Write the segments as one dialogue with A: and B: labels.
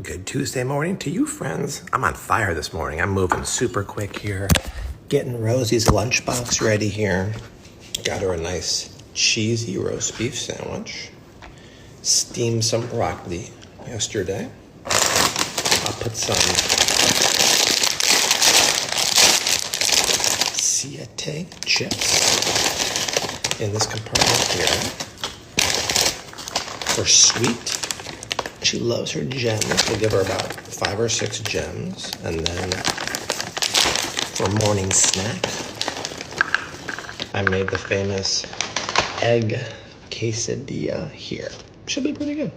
A: Good Tuesday morning to you, friends. I'm on fire this morning. I'm moving super quick here. Getting Rosie's lunchbox ready here. Got her a nice cheesy roast beef sandwich. Steamed some broccoli yesterday. I'll put some Siete chips in this compartment here. For sweet, she loves her gems. We'll give her about 5 or 6 gems. And then for morning snack, I made the famous egg quesadilla here. Should be pretty good.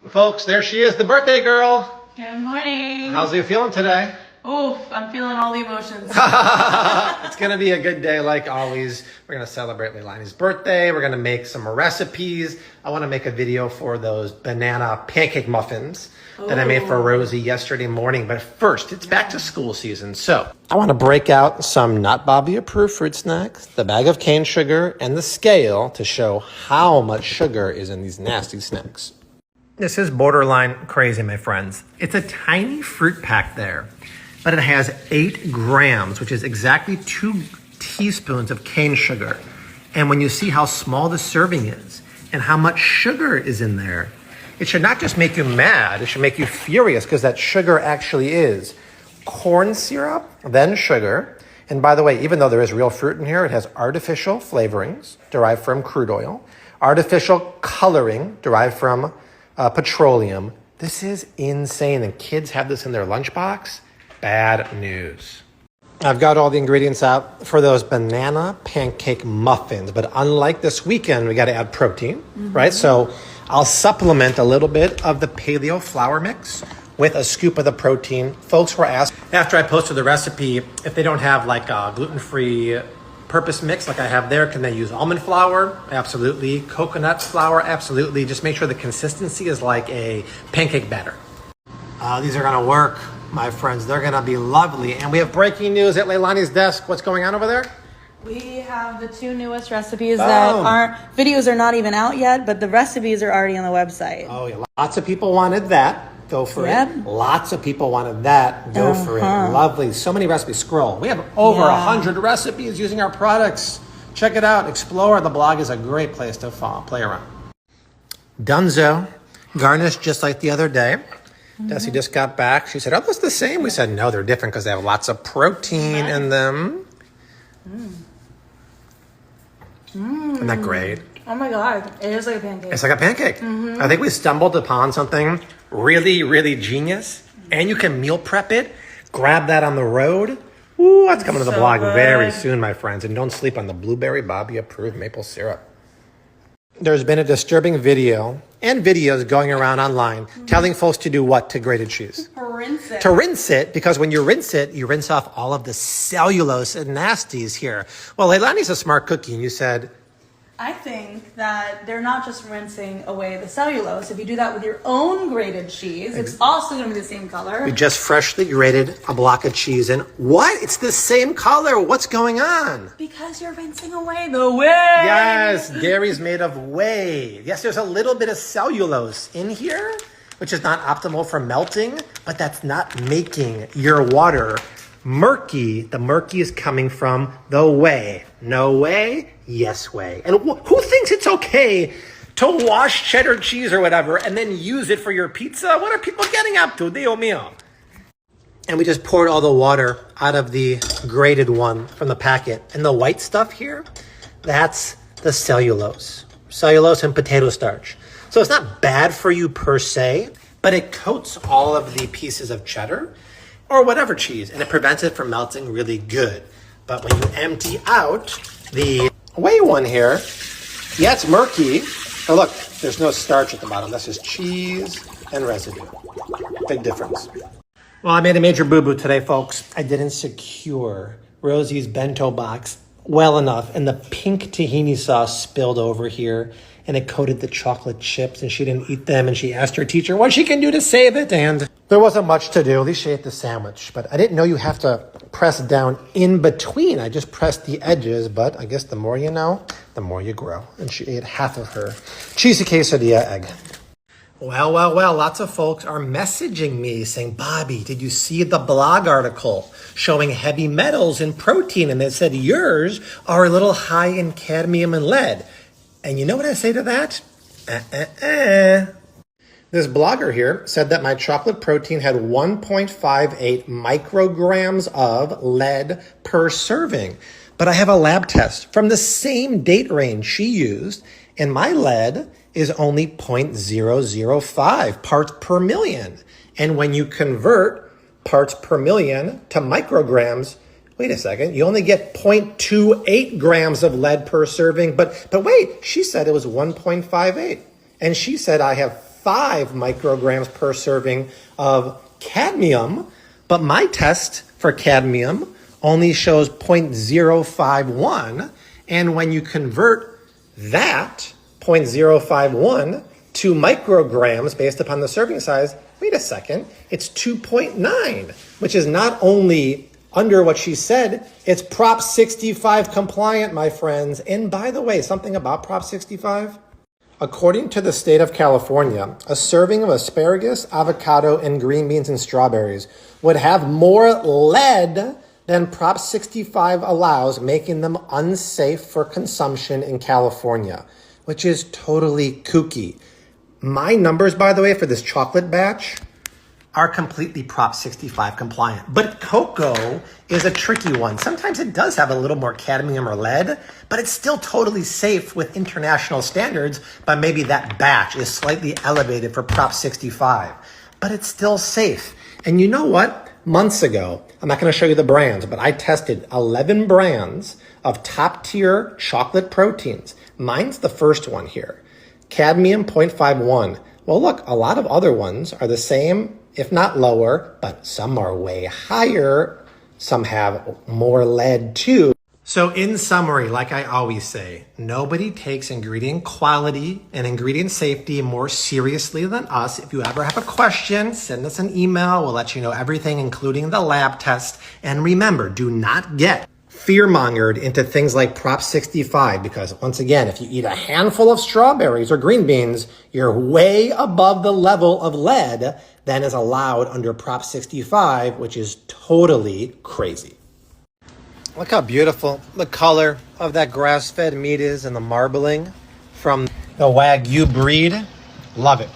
A: Folks, there she is, the birthday girl.
B: Good morning.
A: How's you feeling today?
B: Oh, I'm feeling all the emotions.
A: It's gonna be a good day like always. We're gonna celebrate Leilani's birthday. We're gonna make some recipes. I wanna make a video for those banana pancake muffins that I made for Rosie yesterday morning. But first, it's back to school season. So I wanna break out some Not Bobby approved fruit snacks, the bag of cane sugar, and the scale to show how much sugar is in these nasty snacks. This is borderline crazy, my friends. It's a tiny fruit pack there, but it has 8 grams, which is exactly 2 teaspoons of cane sugar. And when you see how small the serving is and how much sugar is in there, it should not just make you mad, it should make you furious, because that sugar actually is corn syrup, then sugar. And by the way, even though there is real fruit in here, it has artificial flavorings derived from crude oil, artificial coloring derived from petroleum. This is insane, and kids have this in their lunchbox. Bad news. I've got all the ingredients out for those banana pancake muffins, but unlike this weekend, we got to add protein, right? So I'll supplement a little bit of the paleo flour mix with a scoop of the protein. Folks were asked after I posted the recipe if they don't have like a gluten-free purpose mix like I have there, can they use almond flour? Absolutely. Coconut flour? Absolutely. Just make sure the consistency is like a pancake batter. These are gonna work, my friends. They're gonna be lovely. And we have breaking news at Leilani's desk. What's going on over there?
B: We have the 2 newest recipes that videos are not even out yet, but the recipes are already on the website.
A: Oh yeah, lots of people wanted that. Go for it. Lots of people wanted that. Go for it. Lovely. So many recipes. Scroll. We have over 100 recipes using our products. Check it out. Explore. The blog is a great place to play around. Dunzo. Garnished just like the other day. Desi just got back. She said, oh, that's the same. We said, no, they're different because they have lots of protein in them. Isn't that great?
B: Oh my God. It is like a pancake.
A: It's like a pancake. I think we stumbled upon something really, really genius. And you can meal prep it. Grab that on the road. Ooh, that's coming to the blog very soon, my friends. And don't sleep on the Blueberry Bobby approved maple syrup. There's been a disturbing video and videos going around online telling folks to do what to grated cheese?
B: Rinse it.
A: To rinse it, because when you rinse it, you rinse off all of the cellulose and nasties here. Well, Leilani's a smart cookie, and you said,
B: I think that they're not just rinsing away the cellulose. If you do that with your own grated cheese, it's also going to be the same color.
A: We just freshly grated a block of cheese, and what? It's the same color. What's going on?
B: Because you're rinsing away the whey.
A: Yes, dairy's made of whey. Yes, there's a little bit of cellulose in here, which is not optimal for melting, but that's not making your water murky. The murky is coming from the whey. No whey? Yes whey. And who thinks it's okay to wash cheddar cheese or whatever and then use it for your pizza? What are people getting up to? Dio mio. And we just poured all the water out of the grated one from the packet. And the white stuff here, that's the cellulose. Cellulose and potato starch. So it's not bad for you per se, but it coats all of the pieces of cheddar or whatever cheese, and it prevents it from melting really good. But when you empty out the whey one here, yeah, it's murky. Oh, look, there's no starch at the bottom. That's just cheese and residue. Big difference. Well, I made a major boo-boo today, folks. I didn't secure Rosie's bento box well enough, and the pink tahini sauce spilled over here. and it coated the chocolate chips, and she didn't eat them, and she asked her teacher what she can do to save it, and there wasn't much to do. At least she ate the sandwich, but I didn't know you have to press down in between. I just pressed the edges, but I guess the more you know, the more you grow. And she ate half of her cheesy quesadilla egg. Well, lots of folks are messaging me saying, Bobby, did you see the blog article showing heavy metals and protein? And it said yours are a little high in cadmium and lead. And you know what I say to that? This blogger here said that my chocolate protein had 1.58 micrograms of lead per serving. But I have a lab test from the same date range she used, and my lead is only 0.005 parts per million. And when you convert parts per million to micrograms, wait a second, you only get 0.28 grams of lead per serving. But wait, she said it was 1.58. And she said I have 5 micrograms per serving of cadmium, but my test for cadmium only shows 0.051. And when you convert that 0.051 to micrograms based upon the serving size, wait a second, it's 2.9, which is not only under what she said, it's Prop 65 compliant, my friends. And by the way, something about Prop 65. According to the state of California, a serving of asparagus, avocado, and green beans and strawberries would have more lead than Prop 65 allows, making them unsafe for consumption in California, which is totally kooky. My numbers, by the way, for this chocolate batch are completely Prop 65 compliant. But cocoa is a tricky one. Sometimes it does have a little more cadmium or lead, but it's still totally safe with international standards, but maybe that batch is slightly elevated for Prop 65. But it's still safe. And you know what? Months ago, I'm not going to show you the brands, but I tested 11 brands of top-tier chocolate proteins. Mine's the first one here. Cadmium 0.51. Well, look, a lot of other ones are the same, if not lower, but some are way higher. Some have more lead too. So in summary, like I always say, nobody takes ingredient quality and ingredient safety more seriously than us. If you ever have a question, send us an email. We'll let you know everything, including the lab test. And remember, do not get fear-mongered into things like Prop 65, because once again, if you eat a handful of strawberries or green beans, you're way above the level of lead than is allowed under Prop 65, which is totally crazy. Look how beautiful the color of that grass-fed meat is and the marbling from the Wagyu breed. Love it.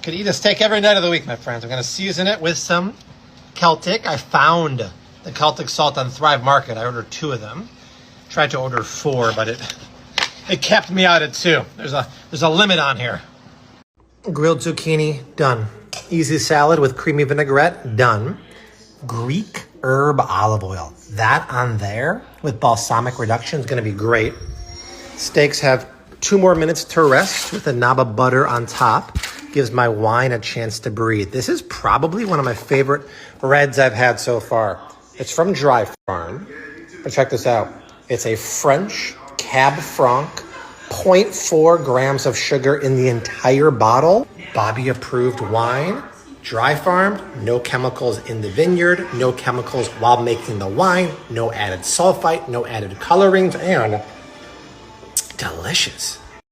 A: Could eat a steak every night of the week, my friends. I'm going to season it with some Celtic. I found the Celtic salt on Thrive Market. I ordered 2 of them. Tried to order 4, but it kept me out at 2. There's a limit on here. Grilled zucchini, done. Easy salad with creamy vinaigrette, done. Greek herb olive oil. That on there with balsamic reduction is going to be great. Steaks have 2 more minutes to rest with a knob of butter on top. Gives my wine a chance to breathe. This is probably one of my favorite reds I've had so far. It's from Dry Farm. But check this out. It's a French Cab Franc, 0.4 grams of sugar in the entire bottle. Bobby approved wine. Dry farmed, no chemicals in the vineyard, no chemicals while making the wine, no added sulfite, no added colorings, and delicious.